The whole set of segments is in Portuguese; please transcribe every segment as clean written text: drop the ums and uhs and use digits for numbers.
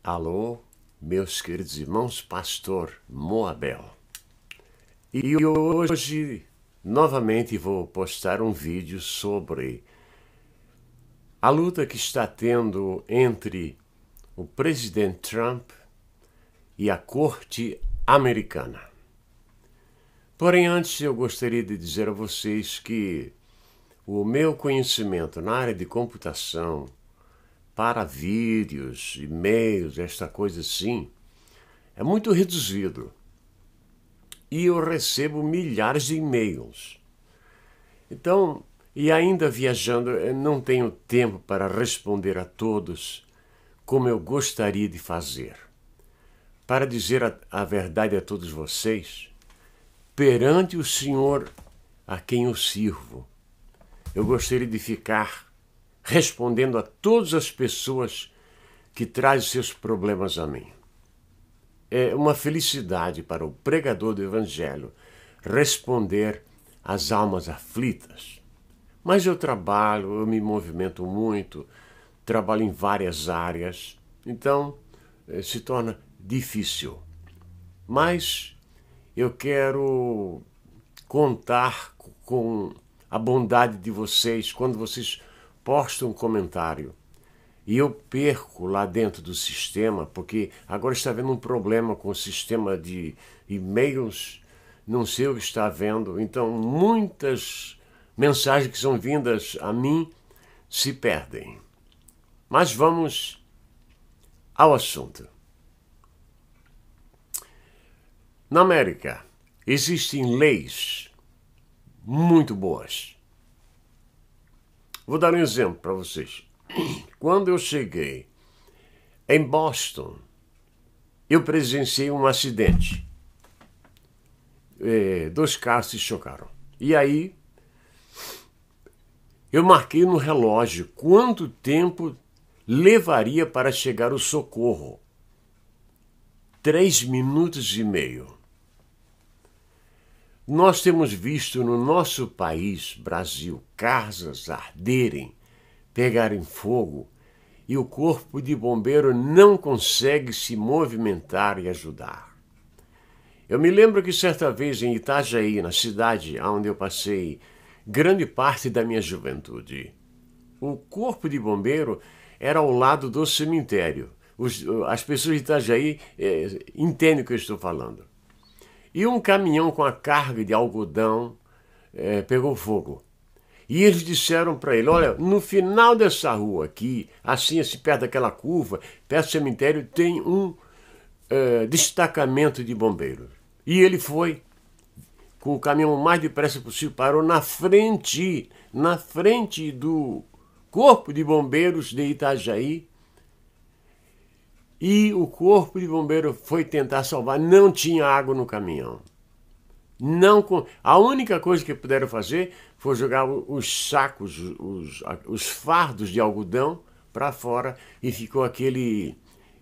Alô, meus queridos irmãos, pastor Moabel. E hoje, novamente, vou postar um vídeo sobre a luta que está tendo entre o presidente Trump e a corte americana. Porém, antes eu gostaria de dizer a vocês que o meu conhecimento na área de computação, para vídeos, e-mails, esta coisa assim, é muito reduzido. E eu recebo milhares de e-mails. Então, e ainda viajando, eu não tenho tempo para responder a todos como eu gostaria de fazer. Para dizer a verdade a todos vocês, perante o Senhor a quem eu sirvo, eu gostaria de ficar respondendo a todas as pessoas que trazem seus problemas a mim. É uma felicidade para o pregador do Evangelho responder às almas aflitas. Mas eu trabalho, eu me movimento muito, trabalho em várias áreas, então se torna difícil. Mas eu quero contar com a bondade de vocês quando vocês postam um comentário. E eu perco lá dentro do sistema, porque agora está havendo um problema com o sistema de e-mails, não sei o que está havendo. Então, muitas mensagens que são vindas a mim se perdem. Mas vamos ao assunto. Na América, existem leis muito boas. Vou dar um exemplo para vocês. Quando eu cheguei em Boston, eu presenciei um acidente. Dois carros se chocaram. E aí, eu marquei no relógio quanto tempo levaria para chegar o socorro. 3 minutos e meio. Nós temos visto no nosso país, Brasil, casas arderem, pegarem fogo, e o corpo de bombeiro não consegue se movimentar e ajudar. Eu me lembro que certa vez em Itajaí, na cidade onde eu passei grande parte da minha juventude, o corpo de bombeiro era ao lado do cemitério. As pessoas de Itajaí entendem o que eu estou falando. E um caminhão com a carga de algodão pegou fogo. E eles disseram para ele, olha, no final dessa rua aqui, assim perto daquela curva, perto do cemitério, tem um destacamento de bombeiros. E ele foi, com o caminhão o mais depressa possível, parou na frente do corpo de bombeiros de Itajaí. E o corpo de bombeiro foi tentar salvar, não tinha água no caminhão. A única coisa que puderam fazer foi jogar os sacos, os fardos de algodão para fora e ficou aquele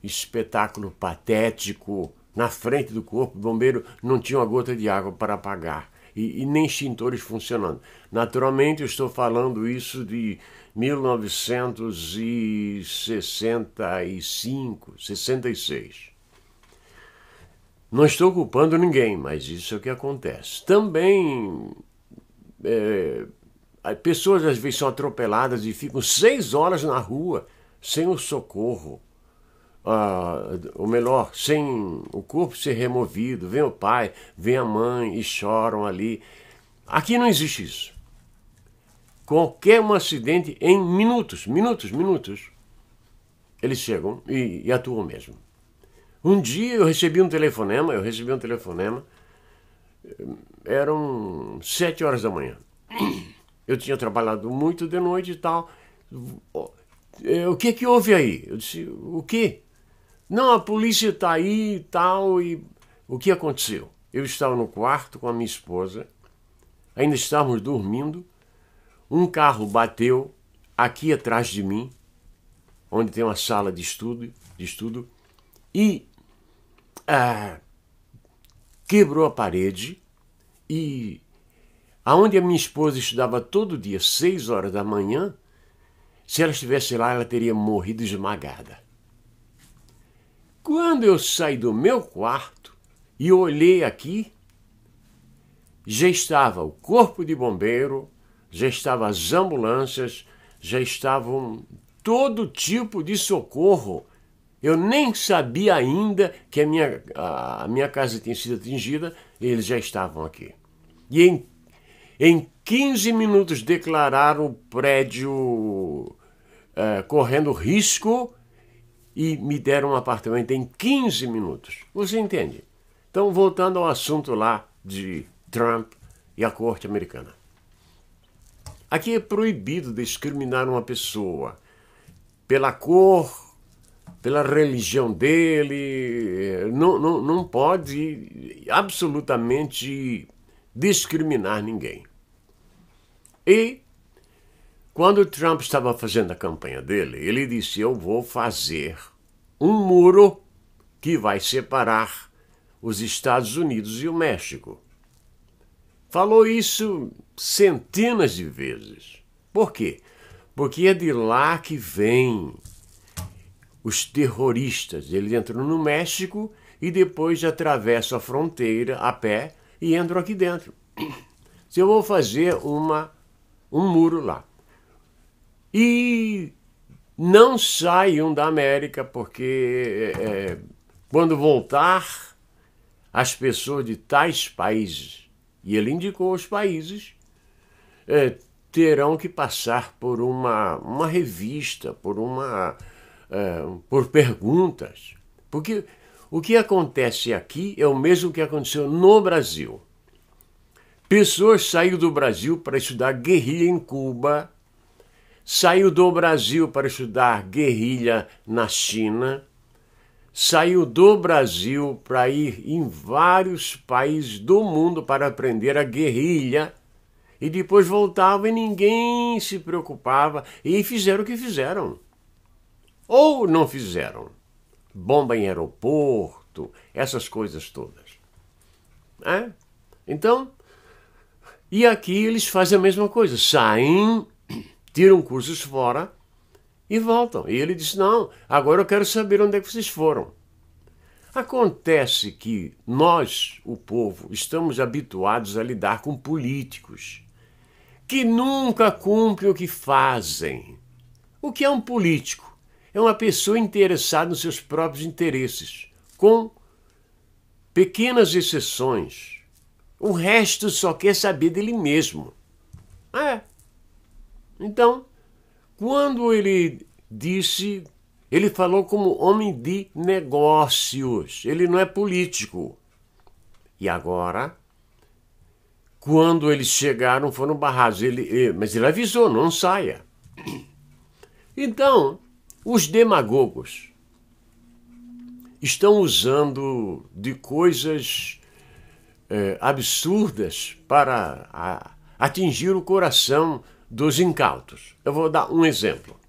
espetáculo patético na frente do corpo. O bombeiro não tinha uma gota de água para apagar e nem extintores funcionando. Naturalmente, eu estou falando isso de 1965, 66. Não estou culpando ninguém, mas isso é o que acontece. Também, pessoas às vezes são atropeladas e ficam 6 horas na rua sem o socorro. Ou melhor, sem o corpo ser removido. Vem o pai, vem a mãe e choram ali. Aqui não existe isso. Qualquer um acidente, em minutos, eles chegam e atuam mesmo. Um dia eu recebi um telefonema, eram 7 horas da manhã. Eu tinha trabalhado muito de noite e tal. O que houve aí? Eu disse, o quê? Não, a polícia está aí e tal. E o que aconteceu? Eu estava no quarto com a minha esposa, ainda estávamos dormindo. Um carro bateu aqui atrás de mim, onde tem uma sala de estudo, e quebrou a parede. E aonde a minha esposa estudava todo dia, 6 horas da manhã, se ela estivesse lá, ela teria morrido esmagada. Quando eu saí do meu quarto e olhei aqui, já estava o corpo de bombeiro, já estavam as ambulâncias, já estavam todo tipo de socorro. Eu nem sabia ainda que a minha casa tinha sido atingida, e eles já estavam aqui. E em 15 minutos declararam o prédio correndo risco e me deram um apartamento em 15 minutos. Você entende? Então, voltando ao assunto lá de Trump e a corte americana. Aqui é proibido discriminar uma pessoa pela cor, pela religião dele. Não pode absolutamente discriminar ninguém. E quando Trump estava fazendo a campanha dele, ele disse: eu vou fazer um muro que vai separar os Estados Unidos e o México. Falou isso centenas de vezes. Por quê? Porque é de lá que vêm os terroristas. Eles entram no México e depois atravessam a fronteira a pé e entram aqui dentro. Se eu vou fazer um muro lá. E não saiam da América, porque quando voltar, as pessoas de tais países, e ele indicou os países, terão que passar por uma revista, por perguntas. Porque o que acontece aqui é o mesmo que aconteceu no Brasil. Pessoas saíram do Brasil para estudar guerrilha em Cuba, saiu do Brasil para estudar guerrilha na China, saiu do Brasil para ir em vários países do mundo para aprender a guerrilha, e depois voltava e ninguém se preocupava, e fizeram o que fizeram. Ou não fizeram. Bomba em aeroporto, essas coisas todas. Então, e aqui eles fazem a mesma coisa, saem, tiram cursos fora e voltam. E ele disse: não, agora eu quero saber onde é que vocês foram. Acontece que nós, o povo, estamos habituados a lidar com políticos que nunca cumprem o que fazem. O que é um político? É uma pessoa interessada nos seus próprios interesses, com pequenas exceções. O resto só quer saber dele mesmo. Então, quando ele disse, ele falou como homem de negócios. Ele não é político. E agora, quando eles chegaram, foram barrados. Mas ele avisou: não saia. Então, os demagogos estão usando de coisas absurdas para atingir o coração dos incautos. Eu vou dar um exemplo.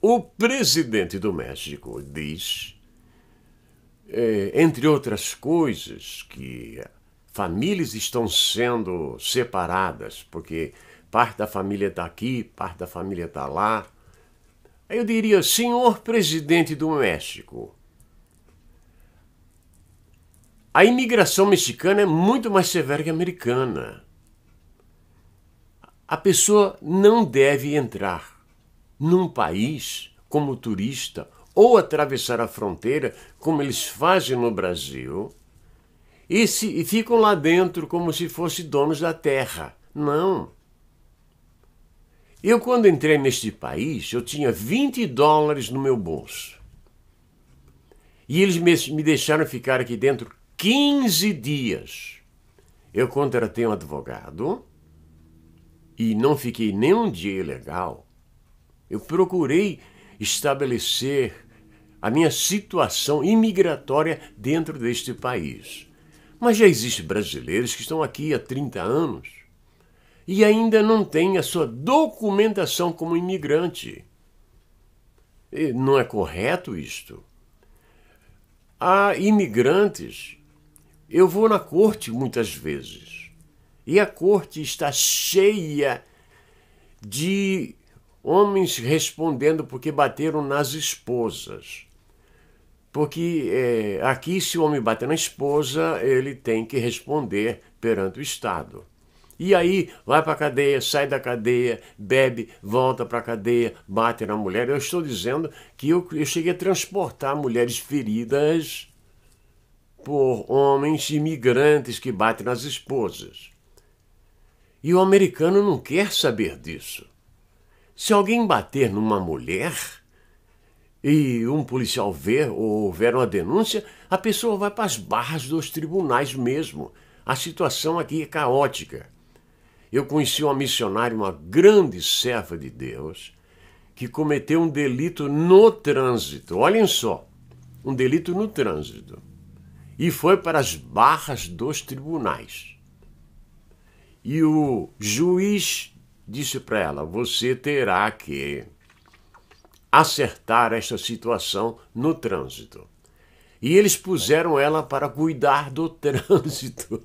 O presidente do México diz, entre outras coisas, que famílias estão sendo separadas, porque parte da família está aqui, parte da família está lá. Aí eu diria: senhor presidente do México, a imigração mexicana é muito mais severa que a americana. A pessoa não deve entrar num país como turista ou atravessar a fronteira, como eles fazem no Brasil, e ficam lá dentro como se fossem donos da terra. Não. Eu, quando entrei neste país, eu tinha $20 no meu bolso. E eles me deixaram ficar aqui dentro 15 dias. Eu contratei um advogado e não fiquei nem um dia ilegal. Eu procurei estabelecer a minha situação imigratória dentro deste país. Mas já existem brasileiros que estão aqui há 30 anos e ainda não têm a sua documentação como imigrante. E não é correto isto. Há imigrantes. Eu vou na corte muitas vezes e a corte está cheia de homens respondendo porque bateram nas esposas. Porque aqui, se o homem bater na esposa, ele tem que responder perante o Estado. E aí, vai para a cadeia, sai da cadeia, bebe, volta para a cadeia, bate na mulher. Eu estou dizendo que eu cheguei a transportar mulheres feridas por homens imigrantes que batem nas esposas. E o americano não quer saber disso. Se alguém bater numa mulher e um policial ver ou houver uma denúncia, a pessoa vai para as barras dos tribunais mesmo. A situação aqui é caótica. Eu conheci uma missionária, uma grande serva de Deus, que cometeu um delito no trânsito. Olhem só, um delito no trânsito. E foi para as barras dos tribunais. E o juiz disse para ela: você terá que acertar esta situação no trânsito. E eles puseram ela para cuidar do trânsito.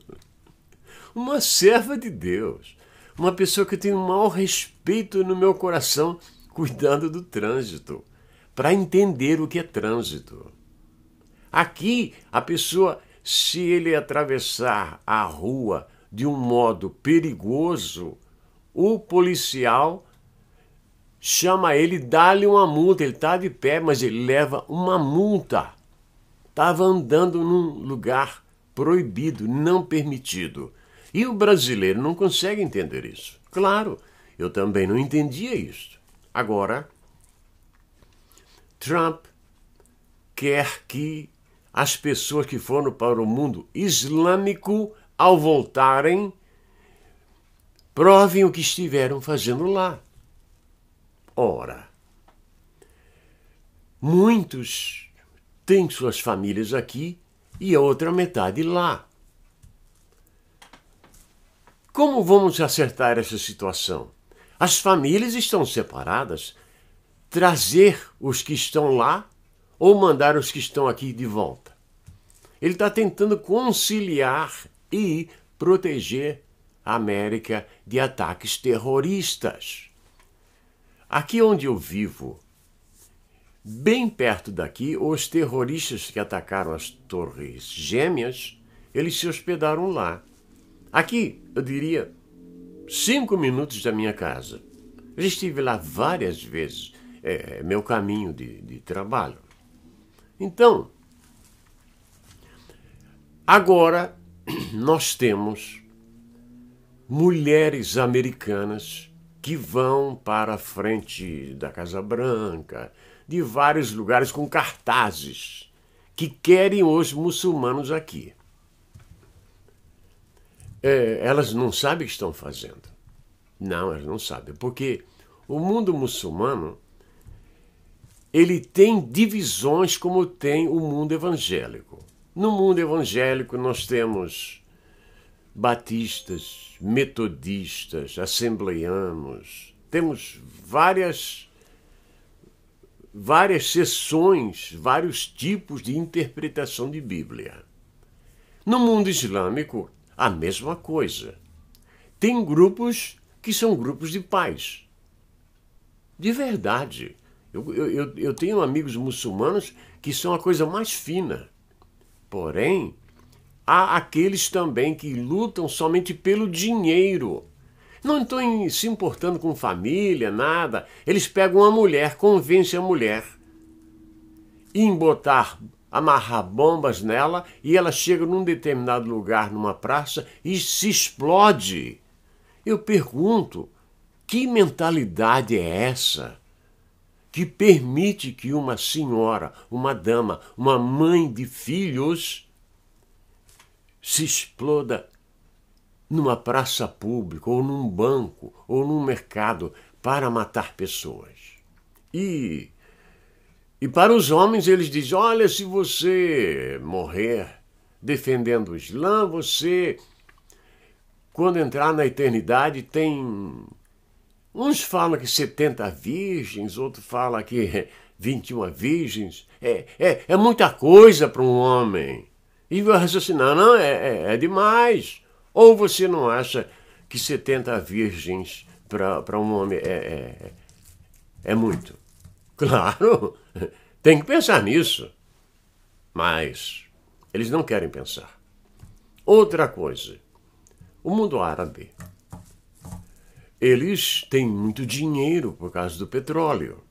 Uma serva de Deus, uma pessoa que eu tenho o maior respeito no meu coração, cuidando do trânsito, para entender o que é trânsito. Aqui, a pessoa, se ele atravessar a rua de um modo perigoso, o policial chama ele, dá-lhe uma multa. Ele está de pé, mas ele leva uma multa. Estava andando num lugar proibido, não permitido. E o brasileiro não consegue entender isso. Claro, eu também não entendia isso. Agora, Trump quer que as pessoas que foram para o mundo islâmico, ao voltarem, provem o que estiveram fazendo lá. Ora, muitos têm suas famílias aqui e a outra metade lá. Como vamos acertar essa situação? As famílias estão separadas. Trazer os que estão lá ou mandar os que estão aqui de volta? Ele está tentando conciliar e proteger a América de ataques terroristas. Aqui onde eu vivo, bem perto daqui, os terroristas que atacaram as Torres Gêmeas, eles se hospedaram lá. Aqui, eu diria, 5 minutos da minha casa. Eu já estive lá várias vezes, meu caminho de trabalho. Então, agora nós temos mulheres americanas que vão para a frente da Casa Branca, de vários lugares com cartazes, que querem os muçulmanos aqui. Elas não sabem o que estão fazendo. Não, elas não sabem, porque o mundo muçulmano, ele tem divisões como tem o mundo evangélico. No mundo evangélico nós temos batistas, metodistas, assembleianos, temos várias seções, vários tipos de interpretação de Bíblia. No mundo islâmico, a mesma coisa. Tem grupos que são grupos de paz. De verdade. Eu tenho amigos muçulmanos que são a coisa mais fina. Porém, há aqueles também que lutam somente pelo dinheiro. Não estão se importando com família, nada. Eles pegam uma mulher, convencem a mulher em amarrar bombas nela, e ela chega num determinado lugar, numa praça, e se explode. Eu pergunto, que mentalidade é essa que permite que uma senhora, uma dama, uma mãe de filhos se exploda numa praça pública, ou num banco, ou num mercado, para matar pessoas? E para os homens eles dizem: olha, se você morrer defendendo o Islã, você, quando entrar na eternidade, tem... Uns falam que 70 virgens, outros falam que 21 virgens. É muita coisa para um homem. E vai raciocinar: não, é demais. Ou você não acha que 70 virgens para um homem é muito? Claro, tem que pensar nisso. Mas eles não querem pensar. Outra coisa, o mundo árabe. Eles têm muito dinheiro por causa do petróleo.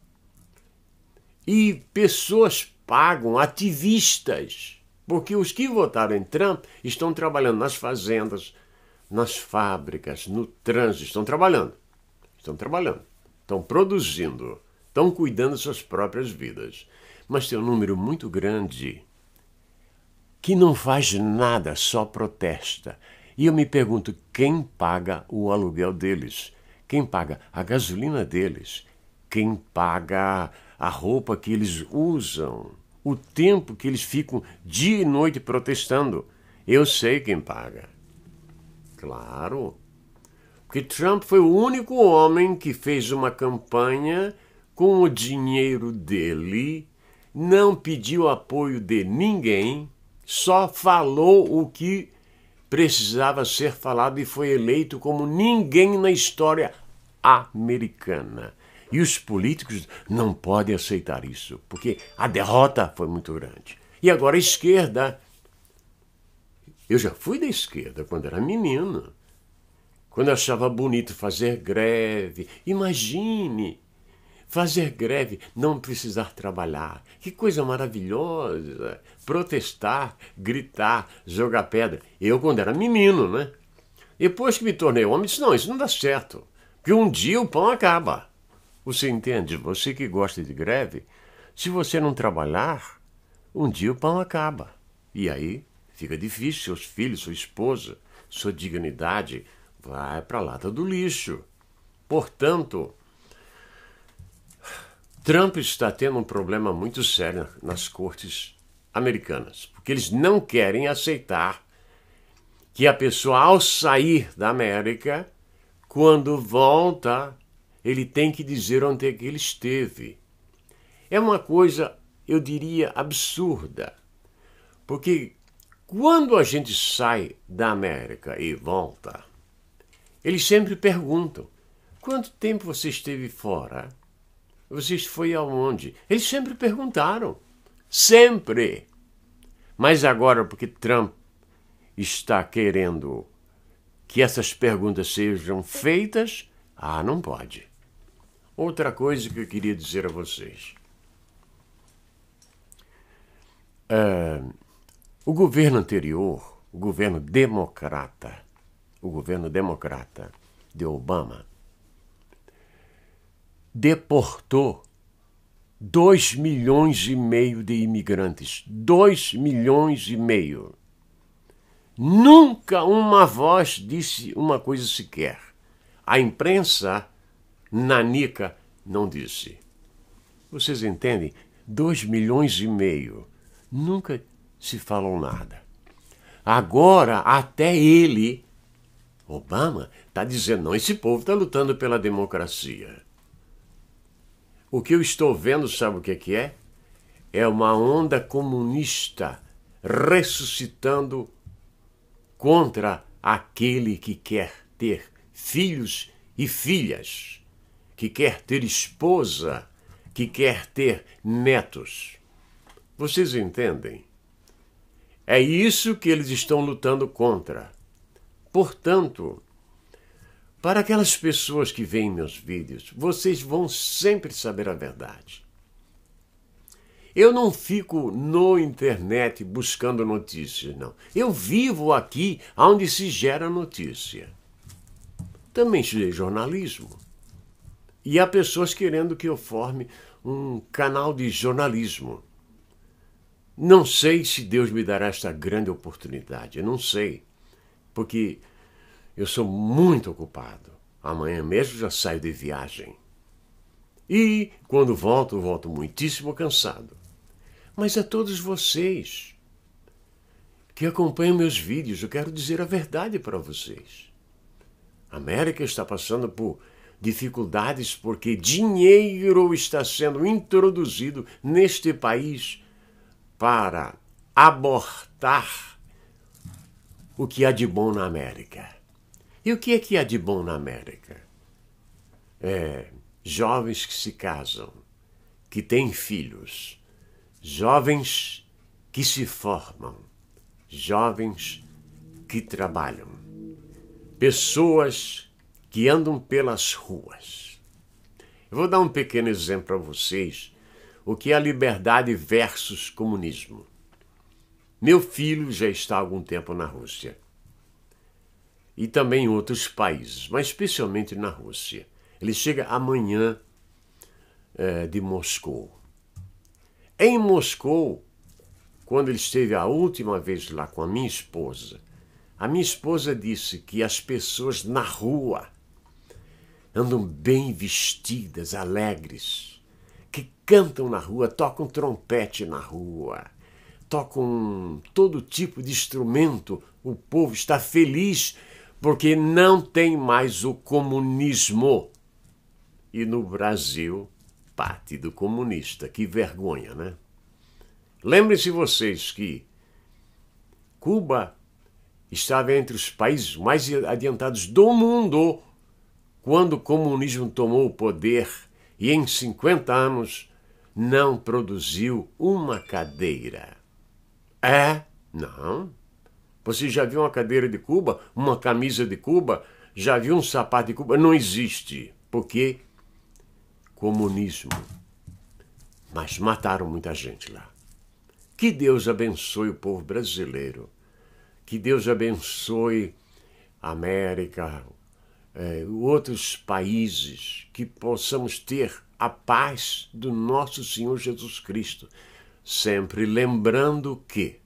E pessoas pagam ativistas, porque os que votaram em Trump estão trabalhando nas fazendas, nas fábricas, no trânsito, estão trabalhando, estão produzindo, estão cuidando de suas próprias vidas. Mas tem um número muito grande que não faz nada, só protesta. E eu me pergunto, quem paga o aluguel deles? Quem paga a gasolina deles? Quem paga a roupa que eles usam? O tempo que eles ficam dia e noite protestando? Eu sei quem paga. Claro. Porque Trump foi o único homem que fez uma campanha com o dinheiro dele, não pediu apoio de ninguém, só falou o que precisava ser falado e foi eleito como ninguém na história americana. E os políticos não podem aceitar isso, porque a derrota foi muito grande. E agora a esquerda. Eu já fui da esquerda quando era menino, quando eu achava bonito fazer greve. Imagine fazer greve, não precisar trabalhar. Que coisa maravilhosa! Protestar, gritar, jogar pedra. Eu quando era menino, né? Depois que me tornei homem, disse, não, isso não dá certo. Porque um dia o pão acaba. Você entende? Você que gosta de greve, se você não trabalhar, um dia o pão acaba. E aí fica difícil, seus filhos, sua esposa, sua dignidade vai para a lata do lixo. Portanto, Trump está tendo um problema muito sério nas cortes americanas, porque eles não querem aceitar que a pessoa, ao sair da América, quando volta, ele tem que dizer onde é que ele esteve. É uma coisa, eu diria, absurda, porque quando a gente sai da América e volta, eles sempre perguntam, quanto tempo você esteve fora? Você foi aonde? Eles sempre perguntaram. Sempre. Mas agora, porque Trump está querendo que essas perguntas sejam feitas, não pode. Outra coisa que eu queria dizer a vocês. O governo anterior, o governo democrata de Obama, deportou 2,5 milhões de imigrantes. 2,5 milhões. Nunca uma voz disse uma coisa sequer. A imprensa nanica não disse. Vocês entendem? 2,5 milhões. Nunca se falou nada. Agora, até ele, Obama, está dizendo, não, esse povo está lutando pela democracia. O que eu estou vendo, sabe o que é? É uma onda comunista ressuscitando contra aquele que quer ter filhos e filhas, que quer ter esposa, que quer ter netos. Vocês entendem? É isso que eles estão lutando contra. Portanto, para aquelas pessoas que veem meus vídeos, vocês vão sempre saber a verdade. Eu não fico no internet buscando notícias, não. Eu vivo aqui onde se gera notícia. Também estudei jornalismo. E há pessoas querendo que eu forme um canal de jornalismo. Não sei se Deus me dará esta grande oportunidade, eu não sei, porque eu sou muito ocupado. Amanhã mesmo já saio de viagem. E quando volto muitíssimo cansado. Mas a todos vocês que acompanham meus vídeos, eu quero dizer a verdade para vocês. A América está passando por dificuldades porque dinheiro está sendo introduzido neste país para abortar o que há de bom na América. E o que há de bom na América? Jovens que se casam, que têm filhos, jovens que se formam, jovens que trabalham, pessoas que andam pelas ruas. Eu vou dar um pequeno exemplo para vocês, o que é a liberdade versus comunismo. Meu filho já está há algum tempo na Rússia. E também em outros países, mas especialmente na Rússia. Ele chega amanhã de Moscou. Em Moscou, quando ele esteve a última vez lá com a minha esposa disse que as pessoas na rua andam bem vestidas, alegres, que cantam na rua, tocam trompete na rua, tocam todo tipo de instrumento. O povo está feliz porque não tem mais o comunismo. E no Brasil, Partido Comunista. Que vergonha, né? Lembrem-se vocês que Cuba estava entre os países mais adiantados do mundo quando o comunismo tomou o poder e em 50 anos não produziu uma cadeira. Não. Você já viu uma cadeira de Cuba? Uma camisa de Cuba? Já viu um sapato de Cuba? Não existe. Por quê? Comunismo. Mas mataram muita gente lá. Que Deus abençoe o povo brasileiro. Que Deus abençoe a América, outros países, que possamos ter a paz do nosso Senhor Jesus Cristo. Sempre lembrando que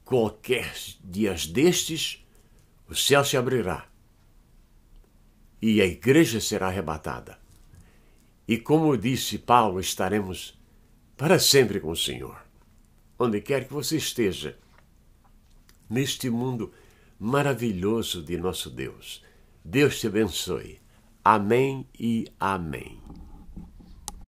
qualquer dia destes, o céu se abrirá e a igreja será arrebatada. E como disse Paulo, estaremos para sempre com o Senhor. Onde quer que você esteja, neste mundo maravilhoso de nosso Deus. Deus te abençoe. Amém e amém.